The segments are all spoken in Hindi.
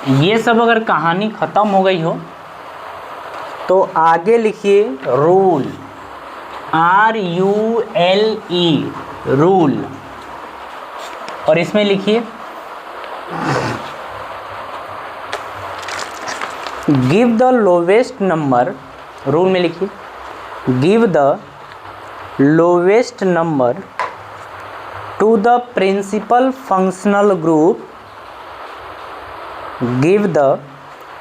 ये सब अगर कहानी ख़त्म हो गई हो तो आगे लिखिए रूल, RULE, रूल। और इसमें लिखिए give the lowest number, rule में लिखिए give the lowest number to the principal functional group, give the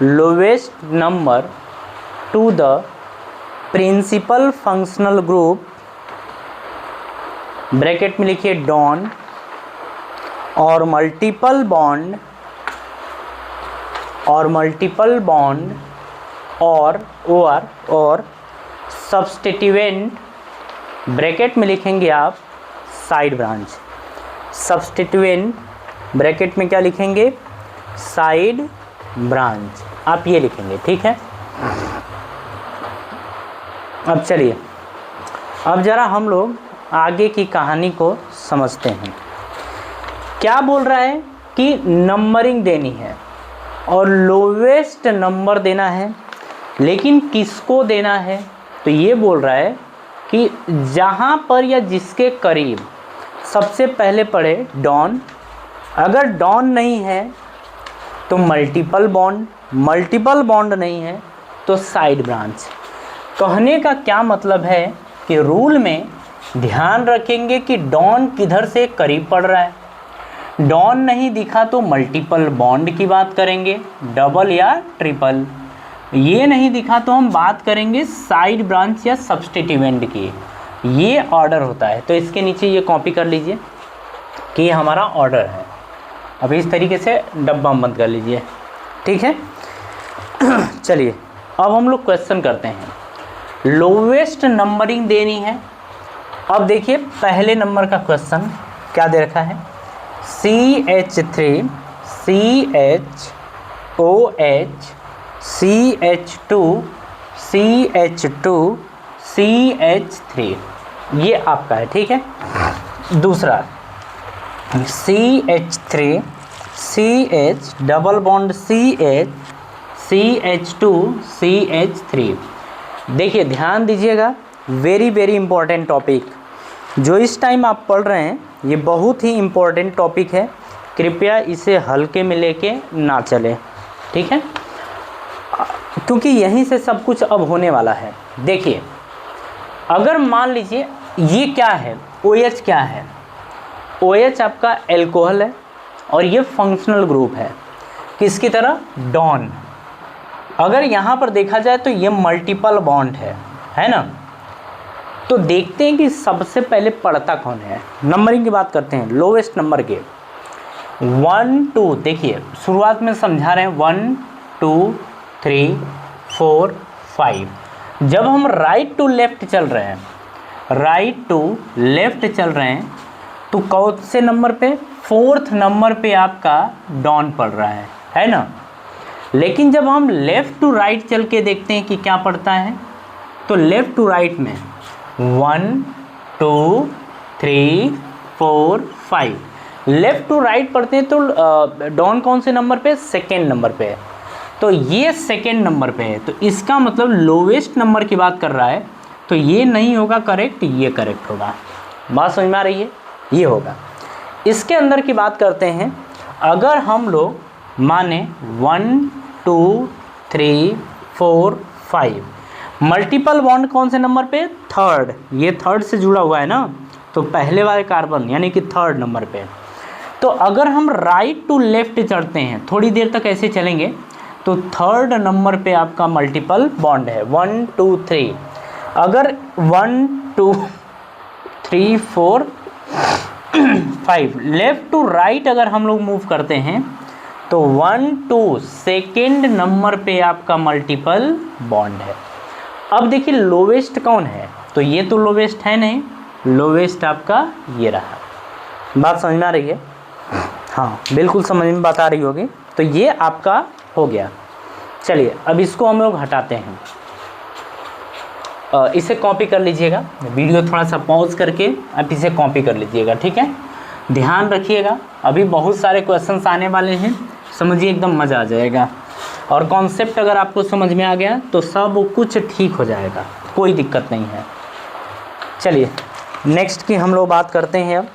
lowest number to the principal functional group, bracket में लिखिए डॉन, और मल्टीपल बॉन्ड और सब्स्टिट्यूएंट, ब्रैकेट में लिखेंगे आप साइड ब्रांच, सब्स्टिट्यूएंट ब्रैकेट में क्या लिखेंगे, साइड ब्रांच, आप ये लिखेंगे, ठीक है। अब चलिए, अब ज़रा हम लोग आगे की कहानी को समझते हैं। क्या बोल रहा है कि नंबरिंग देनी है और लोवेस्ट नंबर देना है, लेकिन किसको देना है, तो ये बोल रहा है कि जहाँ पर या जिसके करीब सबसे पहले पढ़े डॉन, अगर डॉन नहीं है तो मल्टीपल बॉन्ड नहीं है तो साइड ब्रांच। कहने का क्या मतलब है कि रूल में ध्यान रखेंगे कि डॉन किधर से करीब पड़ रहा है, डॉन नहीं दिखा तो मल्टीपल बॉन्ड की बात करेंगे, डबल या ट्रिपल, ये नहीं दिखा तो हम बात करेंगे साइड ब्रांच या सब्स्टिट्यूएंट की। ये ऑर्डर होता है। तो इसके नीचे ये कॉपी कर लीजिए कि ये हमारा ऑर्डर है। अब इस तरीके से डब्बा बंद कर लीजिए, ठीक है। चलिए अब हम लोग क्वेश्चन करते हैं। लोवेस्ट नंबरिंग देनी है। अब देखिए पहले नंबर का क्वेश्चन क्या दे रखा है, CH3 CHOH CH2 CH2 CH3, ये आपका है, ठीक है। दूसरा CH3 CH double bond CH CH2 CH3। देखिए ध्यान दीजिएगा, वेरी वेरी इंपॉर्टेंट टॉपिक जो इस टाइम आप पढ़ रहे हैं, ये बहुत ही इम्पोर्टेंट टॉपिक है। कृपया इसे हल्के में लेके ना चलें, ठीक है, क्योंकि यहीं से सब कुछ अब होने वाला है। देखिए अगर मान लीजिए ये क्या है, OH क्या है, OH आपका एल्कोहल है और ये फंक्शनल ग्रुप है किसकी तरह, डॉन। अगर यहाँ पर देखा जाए तो ये मल्टीपल बॉन्ड है ना। तो देखते हैं कि सबसे पहले पढ़ता कौन है। नंबरिंग की बात करते हैं, लोवेस्ट नंबर के 1 2, देखिए शुरुआत में समझा रहे हैं 1 2 3 4 5। जब हम राइट टू लेफ्ट चल रहे हैं, तो कौन से नंबर पे, 4th नंबर पे आपका डॉन पड़ रहा है ना। लेकिन जब हम लेफ़्ट टू राइट चल के देखते हैं कि क्या पड़ता है, तो लेफ़्ट टू राइट में 1 2 3 4 5 लेफ़्ट टू राइट पढ़ते हैं तो डॉन कौन से नंबर पे, 2nd नंबर पे है। तो ये 2nd नंबर पे है, तो इसका मतलब लोवेस्ट नंबर की बात कर रहा है। तो ये नहीं होगा करेक्ट, ये करेक्ट होगा। बात समझ में आ रही है, ये होगा। इसके अंदर की बात करते हैं, अगर हम लोग माने 1 2 3 4 5, मल्टीपल बॉन्ड कौन से नंबर पे, 3rd, ये 3rd से जुड़ा हुआ है ना, तो पहले वाले कार्बन यानी कि 3rd नंबर पे। तो अगर हम राइट टू लेफ्ट चढ़ते हैं, थोड़ी देर तक ऐसे चलेंगे, तो 3rd नंबर पे आपका मल्टीपल बॉन्ड है 1 2 3। अगर 1 2 3 4 5 लेफ्ट टू राइट अगर हम लोग मूव करते हैं, तो 1 2 2nd नंबर पे आपका मल्टीपल बॉन्ड है। अब देखिए लोवेस्ट कौन है, तो ये तो लोवेस्ट है नहीं, लोवेस्ट आपका ये रहा। बात समझ में आ रही है, हाँ बिल्कुल समझ में बात आ रही होगी। तो ये आपका हो गया। चलिए अब इसको हम लोग हटाते हैं, इसे कॉपी कर लीजिएगा, वीडियो थोड़ा सा पॉज करके आप इसे कॉपी कर लीजिएगा, ठीक है। ध्यान रखिएगा, अभी बहुत सारे क्वेश्चंस आने वाले हैं, समझिए एकदम मज़ा आ जाएगा। और कॉन्सेप्ट अगर आपको समझ में आ गया तो सब कुछ ठीक हो जाएगा, कोई दिक्कत नहीं है। चलिए नेक्स्ट की हम लोग बात करते हैं अब।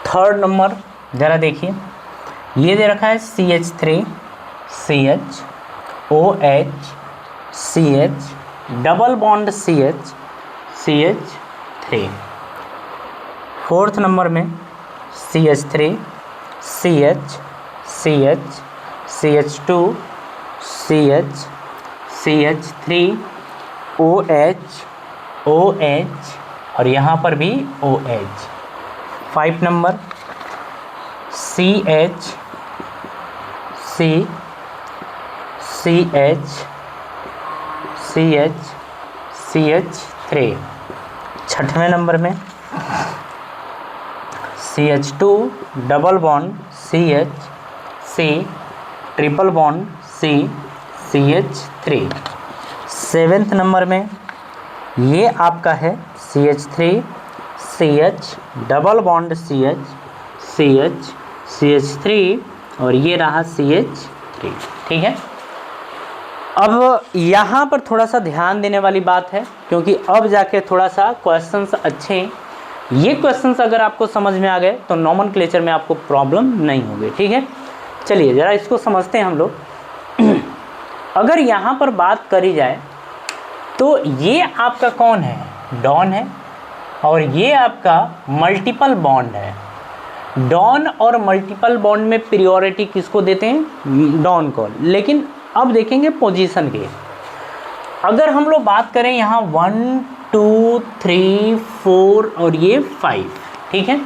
थर्ड नंबर ज़रा देखिए, ये दे रखा है CH3 CH OH CH double bond CH CH3। Fourth number में CH3 CH CH CH2 CH CH3 OH OH और यहाँ पर भी OH। 5 number CH C CH CH CH3। छठवें नंबर में CH2 double bond CH C triple bond C CH3। Seventh number में ये आपका है CH3 CH double bond CH CH CH3 और ये रहा CH3। ठीक है, अब यहाँ पर थोड़ा सा ध्यान देने वाली बात है, क्योंकि अब जाके थोड़ा सा क्वेश्चंस अच्छे हैं। ये क्वेश्चंस अगर आपको समझ में आ गए तो नॉमेनक्लेचर में आपको प्रॉब्लम नहीं होगी। ठीक है, चलिए ज़रा इसको समझते हैं हम लोग। अगर यहाँ पर बात करी जाए तो ये आपका कौन है, डॉन है, और ये आपका मल्टीपल बॉन्ड है। डॉन और मल्टीपल बॉन्ड में प्रियोरिटी किसको देते हैं, डॉन को। लेकिन अब देखेंगे पोजीशन के, अगर हम लोग बात करें यहाँ 1 2 3 4 और ये 5। ठीक है,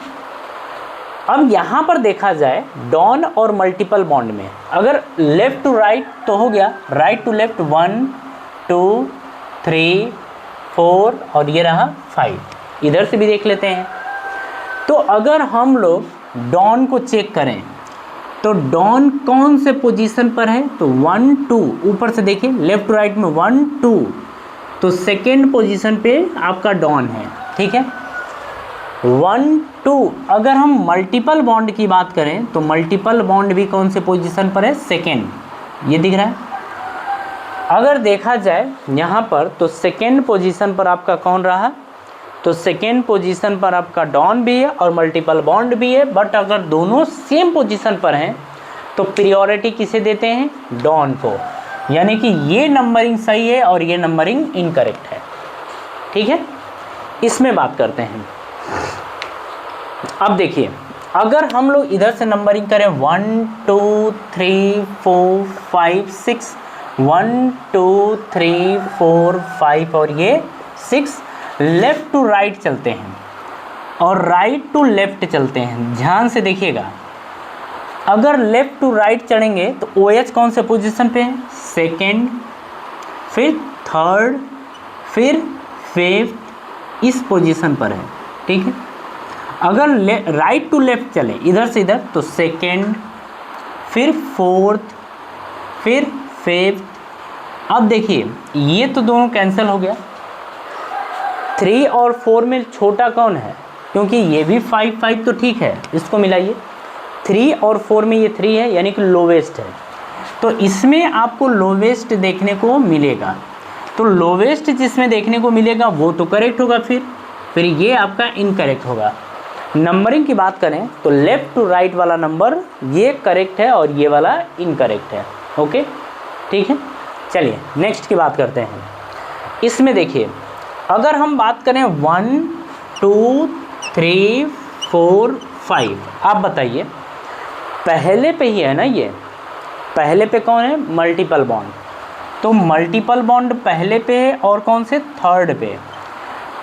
अब यहाँ पर देखा जाए डॉन और मल्टीपल बॉन्ड में अगर लेफ्ट टू राइट तो हो गया, राइट टू लेफ्ट 1 2 3 4 और ये रहा 5। इधर से भी देख लेते हैं। तो अगर हम लोग डॉन को चेक करें तो डॉन कौन से पोजीशन पर है, तो 1 2, ऊपर से देखिए लेफ्ट टू राइट में 1 2, तो सेकेंड पोजीशन पे आपका डॉन है। ठीक है, 1 2। अगर हम मल्टीपल बॉन्ड की बात करें तो मल्टीपल बॉन्ड भी कौन से पोजीशन पर है, सेकेंड, ये दिख रहा है। अगर देखा जाए यहाँ पर तो सेकेंड पोजीशन पर आपका कौन रहा, तो सेकेंड पोजीशन पर आपका डॉन भी है और मल्टीपल बॉन्ड भी है। बट अगर दोनों सेम पोजीशन पर हैं तो प्रियोरिटी किसे देते हैं, डॉन को। यानी कि ये नंबरिंग सही है और ये नंबरिंग इनकरेक्ट है। ठीक है, इसमें बात करते हैं। अब देखिए अगर हम लोग इधर से नंबरिंग करें 1 2 3 4 5 6, 1 2 3 4 5 और ये 6, लेफ़्ट टू राइट चलते हैं और राइट टू लेफ़्ट चलते हैं। ध्यान से देखिएगा, अगर लेफ़्ट टू राइट चढ़ेंगे तो OH कौन से पोजीशन पे है, सेकेंड, फिर थर्ड, फिर फिफ्थ, इस पोजीशन पर है। ठीक है, अगर राइट टू लेफ़्ट चले इधर से इधर तो सेकेंड, फिर फोर्थ, फिर फिफ्थ। अब देखिए ये तो दोनों कैंसिल हो गया। 3 और 4 में छोटा कौन है, क्योंकि ये भी 5 5 तो ठीक है, इसको मिलाइए। 3 और 4 में ये 3 है यानी कि लोवेस्ट है, तो इसमें आपको लोवेस्ट देखने को मिलेगा। तो लोवेस्ट जिसमें देखने को मिलेगा वो तो करेक्ट होगा, फिर ये आपका इनकरेक्ट होगा। नंबरिंग की बात करें तो लेफ़्ट टू राइट वाला नंबर ये करेक्ट है और ये वाला इनकरेक्ट है। ओके, ठीक है, चलिए नेक्स्ट की बात करते हैं। इसमें देखिए अगर हम बात करें 1 2 3 4 5, आप बताइए पहले पे ही है ना, ये पहले पे कौन है, मल्टीपल बॉन्ड। तो मल्टीपल बॉन्ड पहले पे है और कौन से, थर्ड पे।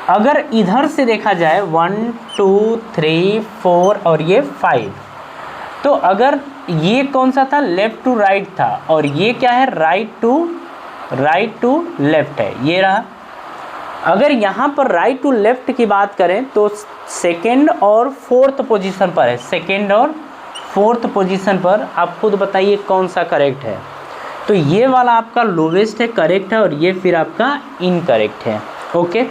अगर इधर से देखा जाए 1 2 3 4 और ये 5, तो अगर ये कौन सा था, लेफ़्ट टू राइट था, और ये क्या है, राइट टू लेफ़्ट है, ये रहा। अगर यहाँ पर राइट टू लेफ़्ट की बात करें तो सेकेंड और फोर्थ पोजीशन पर है, सेकेंड और फोर्थ पोजीशन पर। आप खुद बताइए कौन सा करेक्ट है, तो ये वाला आपका लोवेस्ट है, करेक्ट है, और ये फिर आपका इनकरेक्ट है। ओके,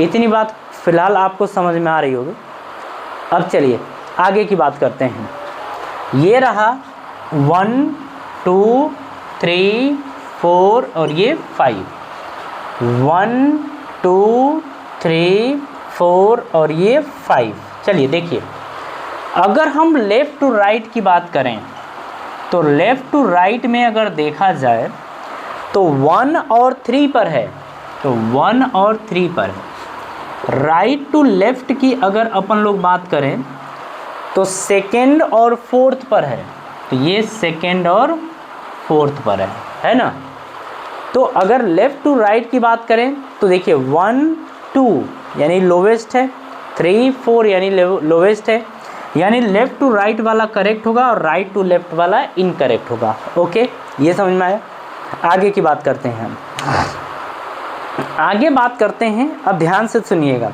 इतनी बात फिलहाल आपको समझ में आ रही होगी। अब चलिए आगे की बात करते हैं। ये रहा 1 2 3 4 और ये 5, 1 2 3 4 और ये 5। चलिए देखिए, अगर हम लेफ़्ट टू राइट की बात करें तो लेफ़्ट टू राइट में अगर देखा जाए तो 1 और 3 पर है, तो 1 और 3 पर है। राइट टू लेफ़्ट की अगर अपन लोग बात करें तो सेकेंड और फोर्थ पर है, तो ये सेकेंड और फोर्थ पर है ना। तो अगर लेफ़्ट टू राइट की बात करें तो देखिए 1 2 यानी लोवेस्ट है, 3 4 यानी लोवेस्ट है, यानी लेफ़्ट टू राइट वाला करेक्ट होगा और राइट टू लेफ़्ट वाला इनकरेक्ट होगा। ओके, ये समझ में आया। आगे की बात करते हैं हम, आगे बात करते हैं। अब ध्यान से सुनिएगा,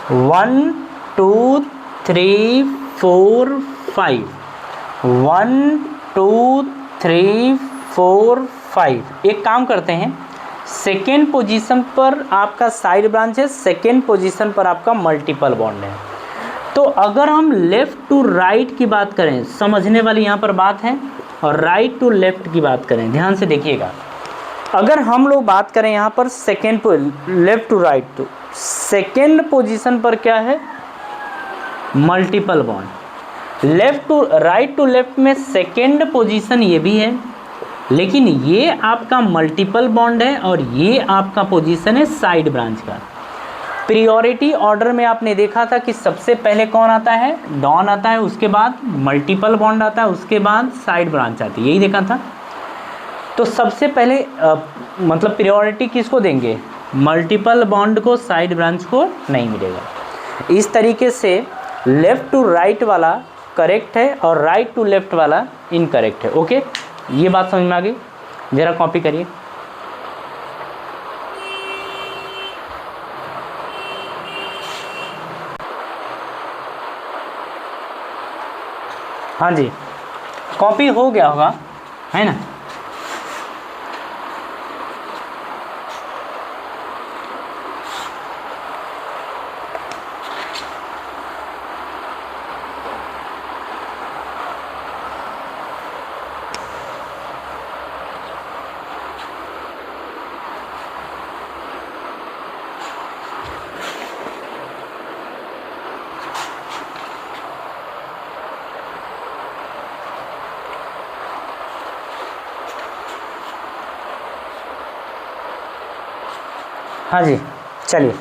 1 2 3 4 5, 1 2 3 4 5। एक काम करते हैं, सेकेंड पोजीशन पर आपका साइड ब्रांच है, सेकेंड पोजीशन पर आपका मल्टीपल बॉन्ड है। तो अगर हम लेफ़्ट टू राइट की बात करें, समझने वाली यहाँ पर बात है, और राइट टू लेफ़्ट की बात करें, ध्यान से देखिएगा। अगर हम लोग बात करें यहाँ पर सेकेंड लेफ़्ट टू राइट, तो सेकेंड पोजीशन पर क्या है, multiple bond. Left to right to left में सेकेंड पोजीशन ये भी है, लेकिन ये आपका मल्टीपल बॉन्ड है और ये आपका पोजीशन है साइड ब्रांच का। प्रियोरिटी ऑर्डर में आपने देखा था कि सबसे पहले कौन आता है, डॉन आता है, उसके बाद मल्टीपल बॉन्ड आता है, उसके बाद साइड ब्रांच आती है, यही देखा था। तो सबसे पहले मतलब प्रियोरिटी किसको देंगे, मल्टीपल बॉन्ड को, साइड ब्रांच को नहीं मिलेगा। इस तरीके से लेफ़्ट टू राइट वाला करेक्ट है और राइट टू लेफ़्ट वाला इनकरेक्ट है। ओके, ये बात समझ में आ गई। ज़रा कॉपी करिए। हाँ जी, कॉपी हो गया होगा, है ना। हाँ जी, चलिए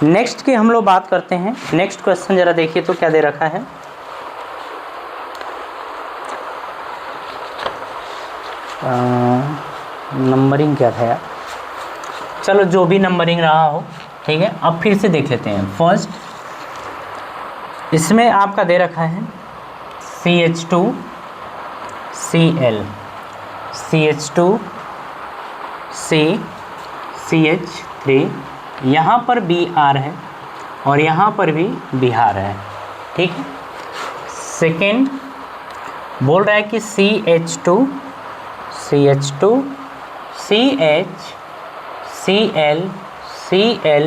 नेक्स्ट की हम लोग बात करते हैं। नेक्स्ट क्वेश्चन ज़रा देखिए तो क्या दे रखा है। नंबरिंग क्या था यार, चलो जो भी नंबरिंग रहा हो, ठीक है। अब फिर से देख लेते हैं। फर्स्ट इसमें आपका दे रखा है CH2 Cl, CH2 C CH3, यहाँ पर Br है और यहाँ पर भी Br है, ठीक है। सेकेंड बोल रहा है कि CH2 CH2 CH Cl Cl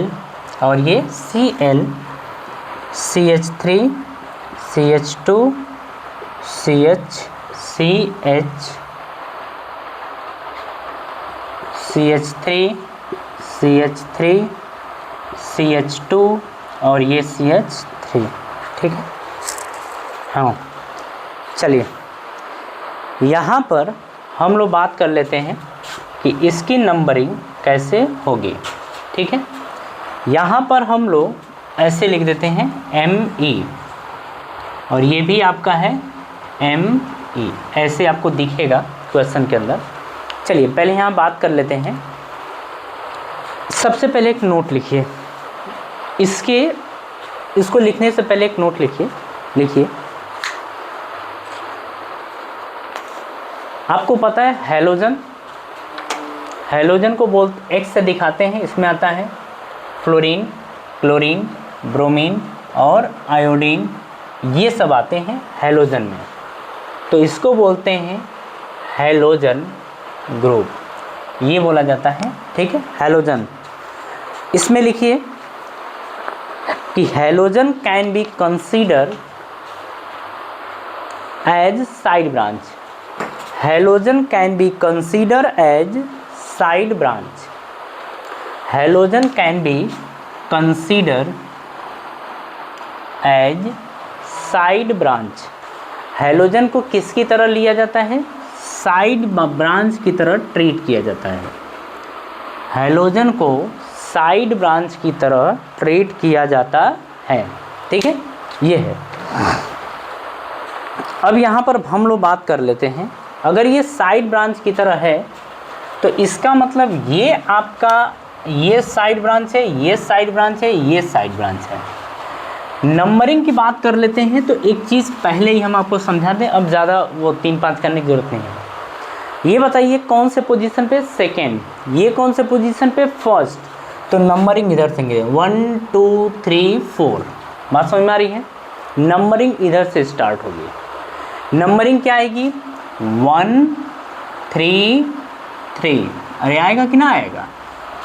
और ये Cl, CH3 CH2 CH CH CH3 CH3 CH2 और ये CH3, ठीक है। हाँ, चलिए यहाँ पर हम लोग बात कर लेते हैं कि इसकी नंबरिंग कैसे होगी, ठीक है। यहाँ पर हम लोग ऐसे लिख देते हैं ME और ये भी आपका है ME, ऐसे आपको दिखेगा क्वेश्चन के अंदर। चलिए पहले यहाँ बात कर लेते हैं। सबसे पहले एक नोट लिखिए, इसको लिखने से पहले एक नोट लिखिए। आपको पता है हेलोजन को X से दिखाते हैं। इसमें आता है फ्लोरीन, क्लोरीन, ब्रोमीन और आयोडीन, ये सब आते हैं हेलोजन में। तो इसको बोलते हैं हेलोजन, ग्रुप, ये बोला जाता है, ठीक है, हैलोजन। इसमें लिखिए कि halogen can be consider as side branch, halogen can be consider as side branch, halogen can be consider as side branch. Halogen को किसकी तरह लिया जाता है? साइड ब्रांच की तरह ट्रीट किया जाता है, हैलोजन को साइड ब्रांच की तरह ट्रीट किया जाता है, ठीक है, ये है। अब यहाँ पर हम लोग बात कर लेते हैं, अगर ये साइड ब्रांच की तरह है तो इसका मतलब ये आपका ये साइड ब्रांच है, ये साइड ब्रांच है, ये साइड ब्रांच है। नंबरिंग की बात कर लेते हैं तो एक चीज़ पहले ही हम आपको समझा दें, अब ज़्यादा वो 3-5 करने की ज़रूरत नहीं है। ये बताइए कौन से पोजीशन पे सेकेंड, ये कौन से पोजीशन पे फर्स्ट, तो नंबरिंग इधर से 1 2 3 4, बात समझ में आ रही है? नंबरिंग इधर से स्टार्ट होगी। नंबरिंग क्या आएगी? 1 3 3, अरे आएगा कि ना आएगा?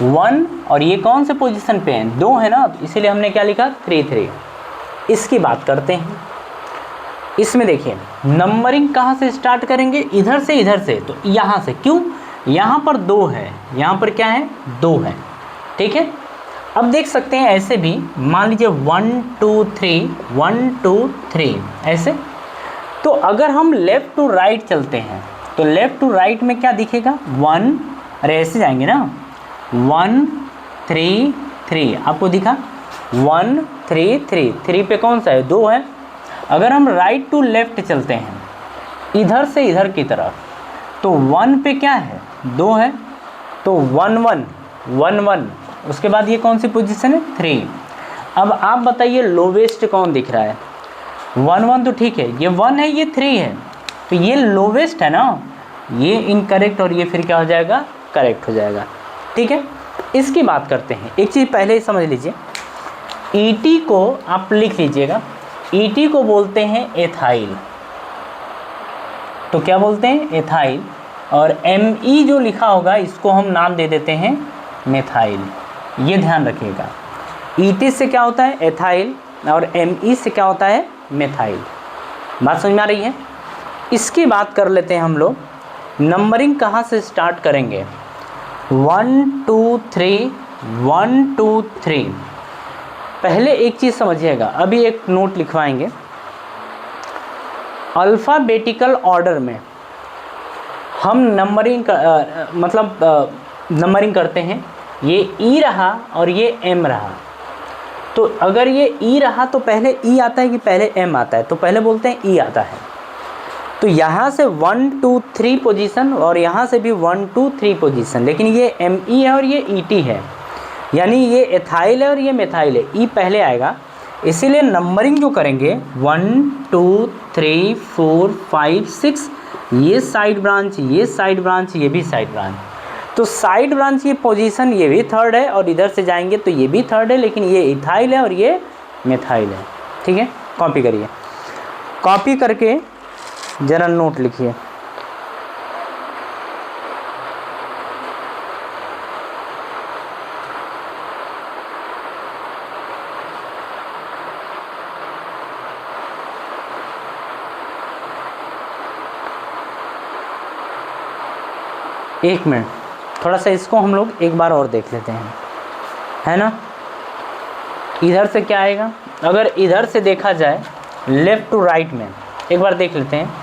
1, और ये कौन से पोजीशन पे हैं? 2 है ना, तो इसीलिए हमने क्या लिखा? 3 3। इसकी बात करते हैं। इसमें देखिए नंबरिंग कहाँ से स्टार्ट करेंगे? इधर से, तो यहाँ से। क्यों? यहाँ पर 2 है, यहाँ पर क्या है? 2 है, ठीक है। अब देख सकते हैं ऐसे भी, मान लीजिए 1 2 3 1 2 3 ऐसे। तो अगर हम लेफ़्ट टू राइट चलते हैं तो लेफ़्ट टू राइट में क्या दिखेगा? 1, अरे ऐसे जाएंगे ना, 1 3 3, आपको दिखा 1 3 3, 3 पे कौन सा है? 2 है। अगर हम राइट टू लेफ़्ट चलते हैं इधर से इधर की तरफ, तो 1 पे क्या है? 2 है, तो 1 1 1 1, उसके बाद ये कौन सी पोजीशन है? 3। अब आप बताइए लोवेस्ट कौन दिख रहा है? 1 1 तो ठीक है, ये 1 है, ये 3 है, तो ये लोवेस्ट है ना, ये इनकरेक्ट और ये फिर क्या हो जाएगा? करेक्ट हो जाएगा, ठीक है। इसकी बात करते हैं। एक चीज़ पहले ही समझ लीजिए, ईटी को आप लिख लीजिएगा, ईटी को बोलते हैं एथाइल, तो क्या बोलते हैं? एथाइल। और एमई जो लिखा होगा इसको हम नाम दे देते हैं मेथाइल, ये ध्यान रखिएगा। ईटी से क्या होता है? एथाइल, और एमई से क्या होता है? मेथाइल। बात समझ में आ रही है? इसकी बात कर लेते हैं हम लोग। नंबरिंग कहाँ से स्टार्ट करेंगे? 1 2 3 1 2 3। पहले एक चीज़ समझिएगा, अभी एक नोट लिखवाएंगे। अल्फ़ाबेटिकल ऑर्डर में हम नंबरिंग नंबरिंग करते हैं। ये ई रहा और ये एम रहा, तो अगर ये ई रहा तो पहले ई आता है कि पहले एम आता है? तो पहले बोलते हैं ई आता है। तो यहाँ से 1 2 3 पोजीशन, और यहाँ से भी 1 2 3 पोजीशन, लेकिन ये एम ई है और ये ई टी है, यानी ये एथाइल है और ये मेथाइल है, ई पहले आएगा। इसीलिए नंबरिंग जो करेंगे 1 2 3 4 5 6, ये साइड ब्रांच, ये साइड ब्रांच, ये भी साइड ब्रांच। तो साइड ब्रांच की पोजीशन ये भी थर्ड है, और इधर से जाएंगे तो ये भी थर्ड है, लेकिन ये इथाइल है और ये मेथाइल है, ठीक है। कॉपी करिए, कॉपी करके जरा नोट लिखिए। एक मिनट, थोड़ा सा इसको हम लोग एक बार और देख लेते हैं, है ना। इधर से क्या आएगा? अगर इधर से देखा जाए लेफ़्ट टू राइट में, एक बार देख लेते हैं।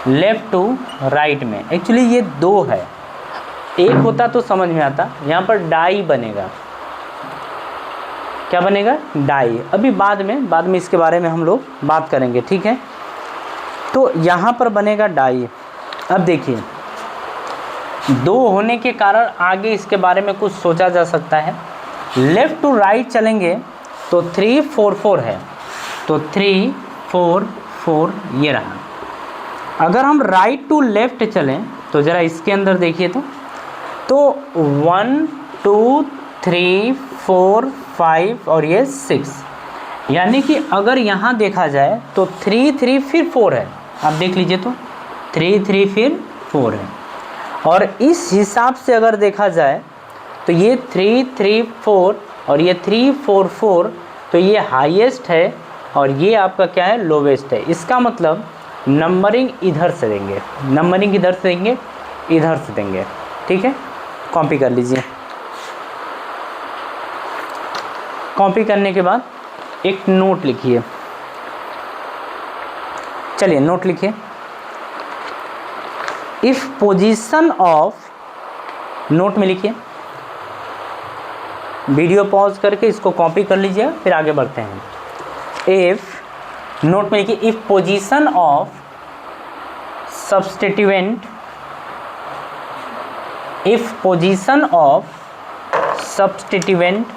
लेफ़्ट टू राइट में एक्चुअली ये 2 है, एक होता तो समझ में आता। यहाँ पर डाई बनेगा, क्या बनेगा? डाई। अभी बाद में इसके बारे में हम लोग बात करेंगे, ठीक है। तो यहाँ पर बनेगा डाई। अब देखिए 2 होने के कारण आगे इसके बारे में कुछ सोचा जा सकता है। लेफ़्ट टू राइट चलेंगे तो 3 4 4 है, तो 3 4 4 ये रहा। अगर हम राइट टू लेफ़्ट चलें तो ज़रा इसके अंदर देखिए, तो 1 2 3 4 5 और ये 6, यानी कि अगर यहाँ देखा जाए तो 3 3 फिर 4 है। आप देख लीजिए, तो 3 3 फिर 4 है। और इस हिसाब से अगर देखा जाए तो ये 3 3 4 और ये 3 4 4, तो ये हाईएस्ट है और ये आपका क्या है, लोवेस्ट है। इसका मतलब नंबरिंग इधर से देंगे, नंबरिंग इधर से देंगे, इधर से देंगे। ठीक है, कॉपी कर लीजिए। कॉपी करने के बाद एक नोट लिखिए। चलिए नोट लिखिए। इफ पोजीशन ऑफ, नोट में लिखिए, वीडियो पॉज करके इसको कॉपी कर लीजिए, फिर आगे बढ़ते हैं। इफ, नोट में लिखिए, if position of substituent, if position of substituent,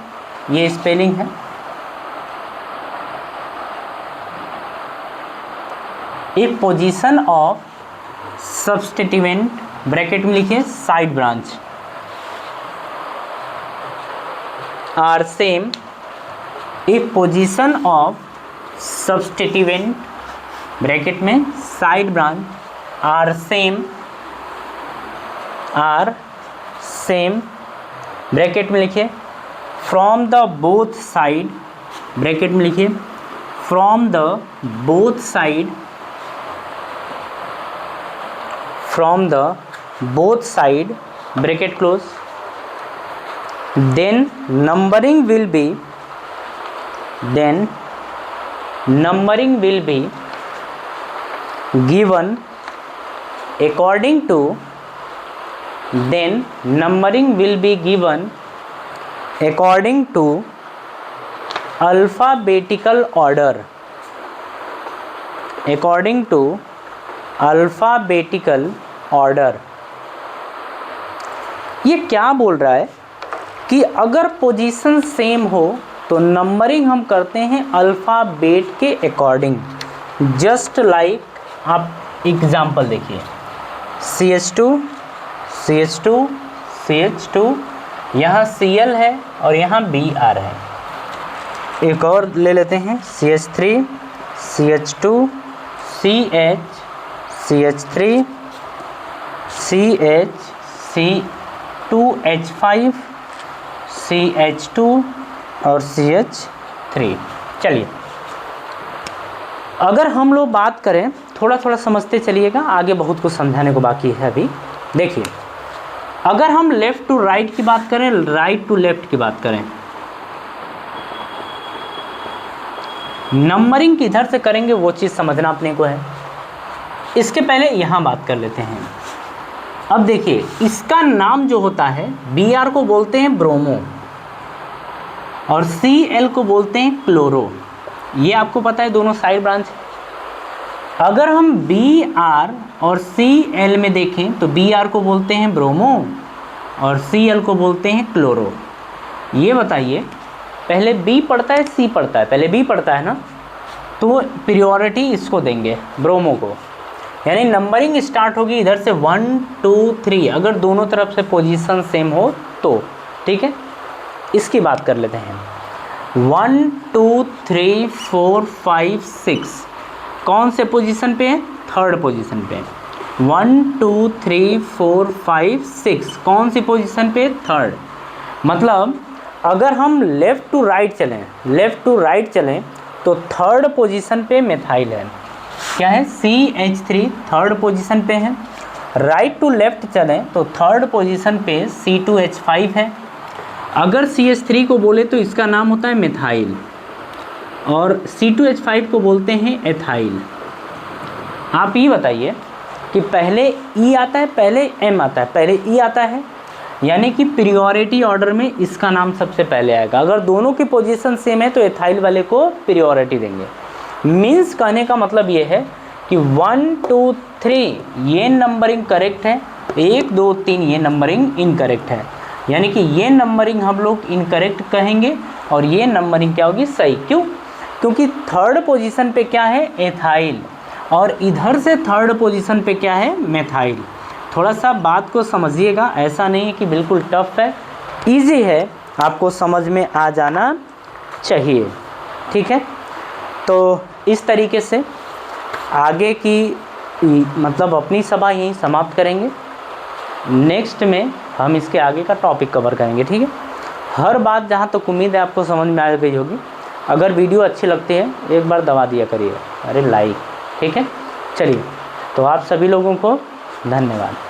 ये स्पेलिंग है, if position of substituent, bracket में लिखिए side branch, are same, if position of substituent, bracket में side branch, are same, are same, bracket में लिखिए from the both side, bracket में लिखिए from the both side, from the both side, bracket close, then numbering will be, then numbering will be given according to, then numbering will be given according to alphabetical order, according to alphabetical order। ये क्या बोल रहा है कि अगर पोजीशन सेम हो तो नंबरिंग हम करते हैं अल्फ़ाबेट के अकॉर्डिंग। जस्ट लाइक, आप एग्जांपल देखिए, CH2 CH2 CH2, यहाँ Cl है और यहाँ Br है। एक और ले लेते हैं, CH3 CH2 CH CH3 CH C2H5 CH2 और CH3। चलिए अगर हम लोग बात करें, थोड़ा थोड़ा समझते चलिएगा, आगे बहुत कुछ समझाने को बाकी है अभी। देखिए अगर हम लेफ़्ट टू राइट की बात करें, राइट टू लेफ़्ट की बात करें, नंबरिंग किधर से करेंगे वो चीज़ समझना अपने को है। इसके पहले यहाँ बात कर लेते हैं। अब देखिए इसका नाम जो होता है, Br को बोलते हैं ब्रोमो और Cl को बोलते हैं क्लोरो। ये आपको पता है, दोनों साइड ब्रांच। अगर हम Br और Cl में देखें तो Br को बोलते हैं ब्रोमो और Cl को बोलते हैं क्लोरो। ये बताइए पहले B पढ़ता है C पढ़ता है? पहले B पढ़ता है ना, तो प्रियोरिटी इसको देंगे, ब्रोमो को। यानी नंबरिंग स्टार्ट होगी इधर से 1 2 3, अगर दोनों तरफ से पोजीशन सेम हो तो। ठीक है, इसकी बात कर लेते हैं। 1 2 3 4 5 6 कौन से पोजीशन पे है? थर्ड पोजीशन पे। 1 2 3 4 5 6 कौन सी पोजीशन पे? थर्ड। मतलब अगर हम लेफ़्ट टू राइट चलें, लेफ़्ट टू राइट चलें तो थर्ड पोजीशन पे मेथाइल है। क्या है? CH3 थर्ड पोजीशन पे है। राइट टू लेफ़्ट चलें तो थर्ड पोजीशन पे C2H5 है। अगर CH3 को बोले तो इसका नाम होता है मेथाइल और C2H5 को बोलते हैं एथाइल। आप ये बताइए कि पहले E आता है, पहले M आता है, पहले E आता है, यानी कि प्रियोरिटी ऑर्डर में इसका नाम सबसे पहले आएगा। अगर दोनों की पोजीशन सेम है तो एथाइल वाले को प्रियोरिटी देंगे। मीन्स कहने का मतलब ये है कि 1 2 3 ये नंबरिंग करेक्ट है, 1 2 3 ये नंबरिंग इनकरेक्ट है। यानी कि ये नंबरिंग हम लोग इनकरेक्ट कहेंगे और ये नंबरिंग क्या होगी? सही। क्यों? क्योंकि थर्ड पोजीशन पे क्या है? एथाइल, और इधर से थर्ड पोजीशन पे क्या है? मेथाइल। थोड़ा सा बात को समझिएगा, ऐसा नहीं है कि बिल्कुल टफ है, इजी है, आपको समझ में आ जाना चाहिए। ठीक है, तो इस तरीके से आगे की मतलब अपनी सभा यहीं समाप्त करेंगे। नेक्स्ट में हम इसके आगे का टॉपिक कवर करेंगे, ठीक है। हर बात जहाँ तक उम्मीद है आपको समझ में आ गई होगी। अगर वीडियो अच्छी लगती है एक बार दबा दिया करिए, अरे लाइक, ठीक है। चलिए, तो आप सभी लोगों को धन्यवाद।